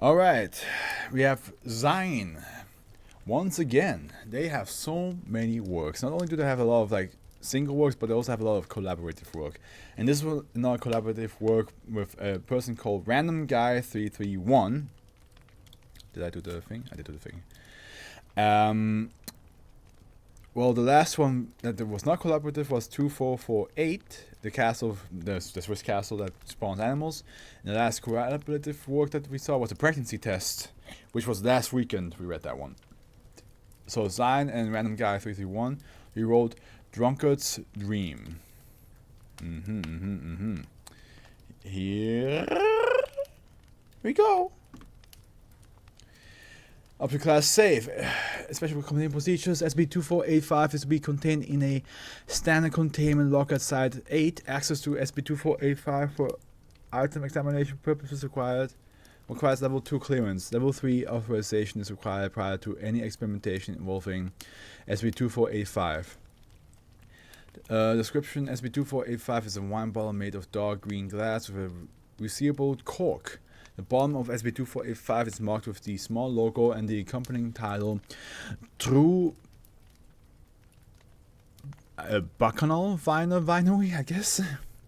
Alright, we have Zine. Once again, they have so many works. Not only do they have a lot of like single works, but they also have a lot of collaborative work. And this was another collaborative work with a person called Random Guy 331. Did I do the thing? I did do the thing. Well, the last one that was not collaborative was 2448, the castle, the Swiss castle that spawns animals. And the last collaborative work that we saw was a pregnancy test, which was last weekend. We read that one. So Zine and Random Guy 331, he wrote Drunkard's Dream. Here we go. Up to class save, especially with containment procedures, SCP-2485 is to be contained in a standard containment locker at Site 8. Access to SCP-2485 for item examination purposes requires Level 2 clearance. Level 3 authorization is required prior to any experimentation involving SCP-2485. Description: SCP-2485 is a wine bottle made of dark green glass with a resealable cork. The bottom of SCP-2485 is marked with the small logo and the accompanying title, True Bacchanal Winery, I guess.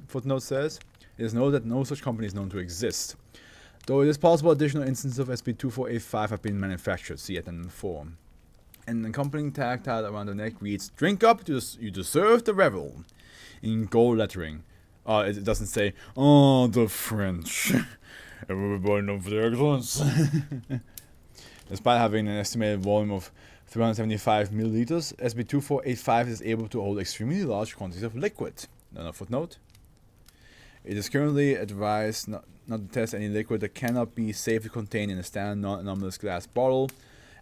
Footnote says, it is noted that no such company is known to exist. Though it is possible additional instances of SCP-2485 have been manufactured, see Addendum 4. An accompanying tag tied around the neck reads, Drink up, you deserve the revel, in gold lettering. It doesn't say, oh, the French. Everybody known for their excellence. Despite having an estimated volume of 375 milliliters, SCP-2485 is able to hold extremely large quantities of liquid. Another footnote. It is currently advised not to test any liquid that cannot be safely contained in a standard non-anomalous glass bottle,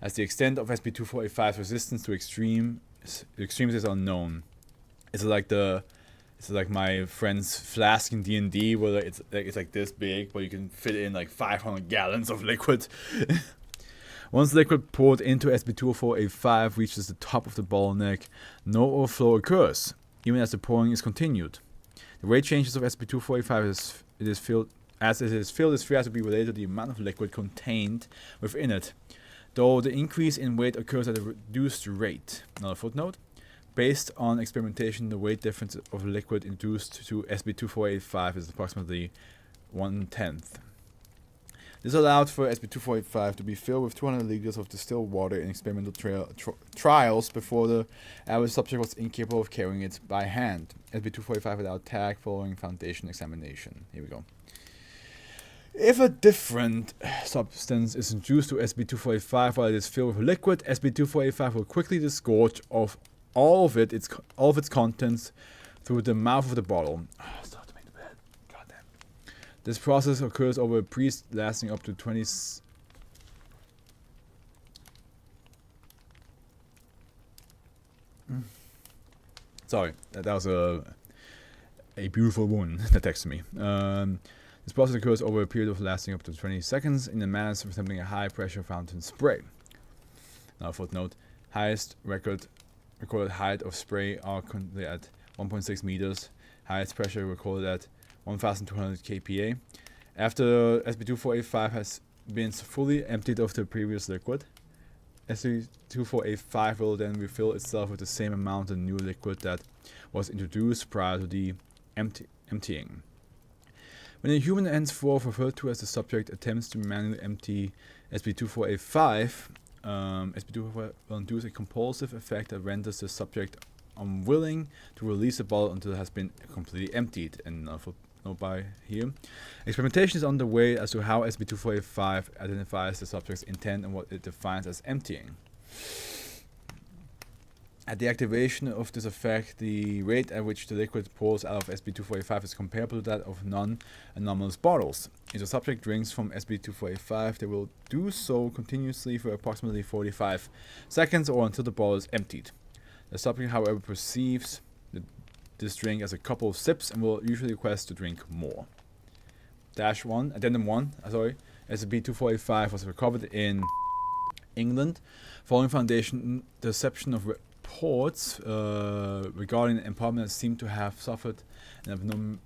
as the extent of SCP-2485's resistance to extremes is unknown. It's like my friend's flask in D&D, where it's like this big, but you can fit in like 500 gallons of liquid. Once liquid poured into SCP-2485 reaches the top of the bottle neck, no overflow occurs, even as the pouring is continued. The rate changes of SCP-2485 as it is filled is free to be related to the amount of liquid contained within it, though the increase in weight occurs at a reduced rate. Another footnote. Based on experimentation, the weight difference of liquid induced to SCP-2485 is approximately 1/10. This allowed for SCP-2485 to be filled with 200 liters of distilled water in experimental trials before the average subject was incapable of carrying it by hand. SCP-2485 without tag following foundation examination. Here we go. If a different substance is introduced to SCP-2485 while it is filled with liquid, SCP-2485 will quickly disgorge all of its contents through the mouth of the bottle. Start to make the bed. Goddamn. This process occurs over a period lasting up to 20. Sorry, that was a beautiful woman that texted me. This process occurs over a period of lasting up to 20 seconds in a manner resembling a high-pressure fountain spray. Now, footnote: highest recorded height of spray are currently at 1.6 meters. Highest pressure recorded at 1,200 kPa. After SCP-2485 has been fully emptied of the previous liquid, SCP-2485 will then refill itself with the same amount of new liquid that was introduced prior to the emptying. When a human, henceforth referred to as the subject, attempts to manually empty SCP-2485, SCP-2485 will induce a compulsive effect that renders the subject unwilling to release the bottle until it has been completely emptied. And footnote by here. Experimentation is underway as to how SCP-2485 identifies the subject's intent and what it defines as emptying. At the activation of this effect, the rate at which the liquid pours out of SCP-2485 is comparable to that of non-anomalous bottles. If the subject drinks from SCP-2485, they will do so continuously for approximately 45 seconds or until the bottle is emptied. The subject, however, perceives this drink as a couple of sips and will usually request to drink more. Addendum 1, SCP-2485 was recovered in England following Foundation deception of reports regarding an apartment that seemed to have suffered an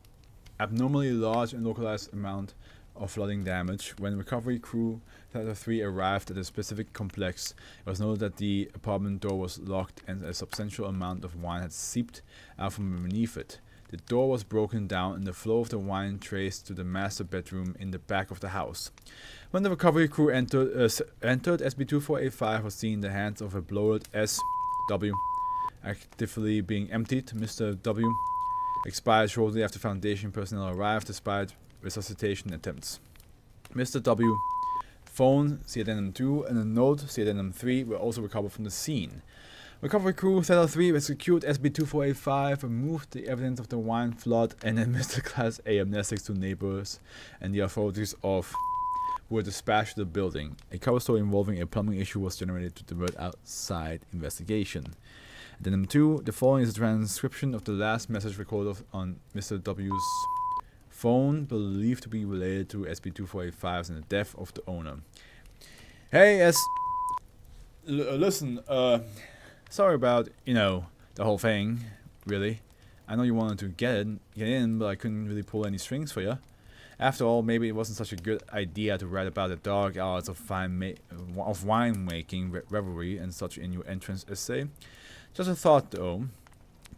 abnormally large and localized amount of flooding damage. When recovery crew Theta 3 arrived at a specific complex, it was noted that the apartment door was locked and a substantial amount of wine had seeped out from beneath it. The door was broken down and the flow of the wine traced to the master bedroom in the back of the house. When the recovery crew entered, SB2485 was seen in the hands of a bloated SW actively being emptied. Mr. W expired shortly after Foundation personnel arrived despite resuscitation attempts. Mr. W phone, see addendum 2, and a note, see addendum 3, were also recovered from the scene. Recovery crew Theta 3 rescued SB2485, removed the evidence of the wine flood, and administered Class A amnestics to neighbors and the authorities of who were dispatched to the building. A cover story involving a plumbing issue was generated to divert outside investigation. Addendum 2, the following is a transcription of the last message recorded on Mr. W's phone, believed to be related to SB2485 and the death of the owner. Hey, listen, sorry about, the whole thing, really. I know you wanted to get in, but I couldn't really pull any strings for you. After all, maybe it wasn't such a good idea to write about the dark hours of wine-making revelry and such in your entrance essay. Just a thought, though.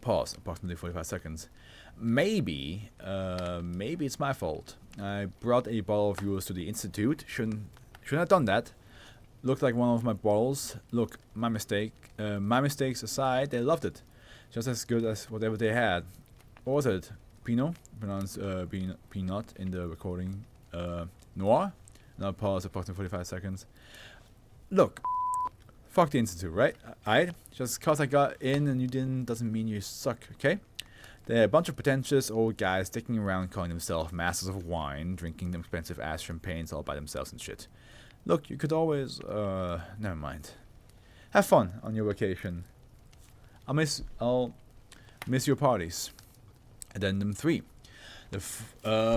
Pause, approximately 45 seconds. Maybe it's my fault. I brought a bottle of yours to the Institute. Shouldn't have done that. Looked like one of my bottles. Look, my mistake. My mistakes aside, they loved it. Just as good as whatever they had. What was it? Pinot? Pronounced peanut in the recording. Noir? Now pause, approximately 45 seconds. Look, fuck the Institute, right? Just cause I got in and you didn't doesn't mean you suck, okay? They're a bunch of pretentious old guys sticking around calling themselves masters of wine, drinking them expensive ass champagnes all by themselves and shit. Look, you could always, never mind. Have fun on your vacation. I'll miss your parties. Addendum 3. The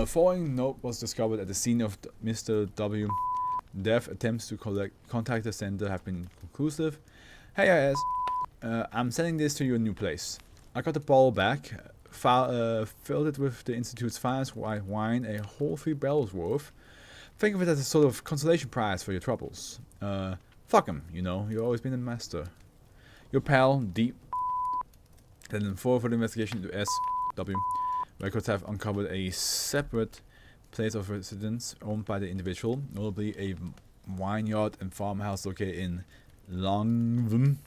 following note was discovered at the scene of Mr. W. Death. Attempts to contact the center have been conclusive. Hey, I'm sending this to your new place. I got the bottle back, filled it with the Institute's finest white wine, a whole 3 barrels worth. Think of it as a sort of consolation prize for your troubles. Fuck 'em, you've always been a master. Your pal, Deep. Then for the investigation into SW. Records have uncovered a separate place of residence owned by the individual, notably a vineyard and farmhouse located in Longvum.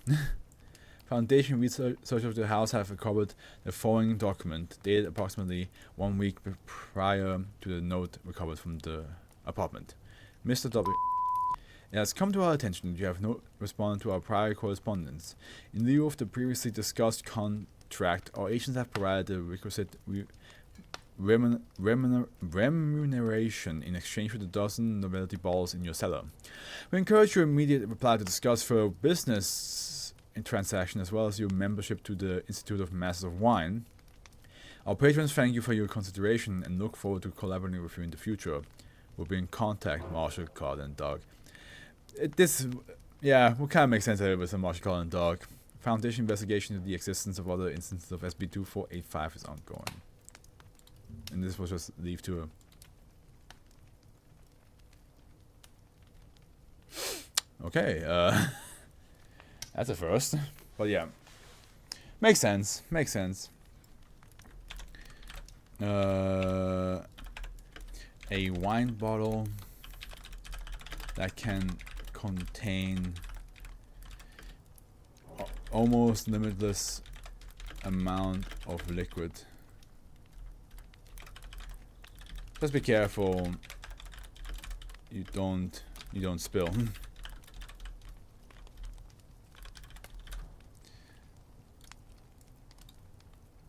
Foundation research of the house have recovered the following document, dated approximately 1 week prior to the note recovered from the apartment. Mr. W. It has come to our attention that you have not responded to our prior correspondence. In lieu of the previously discussed contract, our agents have provided the requisite remuneration in exchange for the dozen novelty balls in your cellar. We encourage your immediate reply to discuss further business transaction as well as your membership to the Institute of Masters of Wine. Our patrons thank you for your consideration and look forward to collaborating with you in the future. We'll be in contact, Marshall, Carl, and Doug. What kind of makes sense that it was a Marshall, Carl, and Doug. Foundation investigation into the existence of other instances of SB2485 is ongoing. And this was just leave to okay, that's a first. But yeah. Makes sense. A wine bottle that can contain almost limitless amount of liquid. Just be careful you don't spill.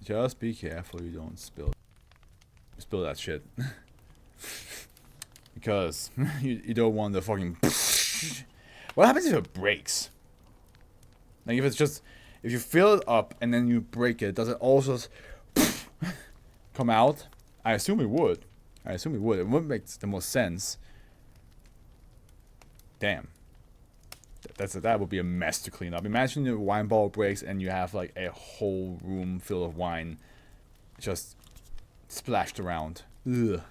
Just be careful you don't spill that shit. Because you don't want the fucking what happens if it breaks? Like if you fill it up and then you break it, does it also come out? I assume it would. It would make the most sense. Damn. That would be a mess to clean up. Imagine your wine bottle breaks and you have like a whole room full of wine just splashed around. Ugh.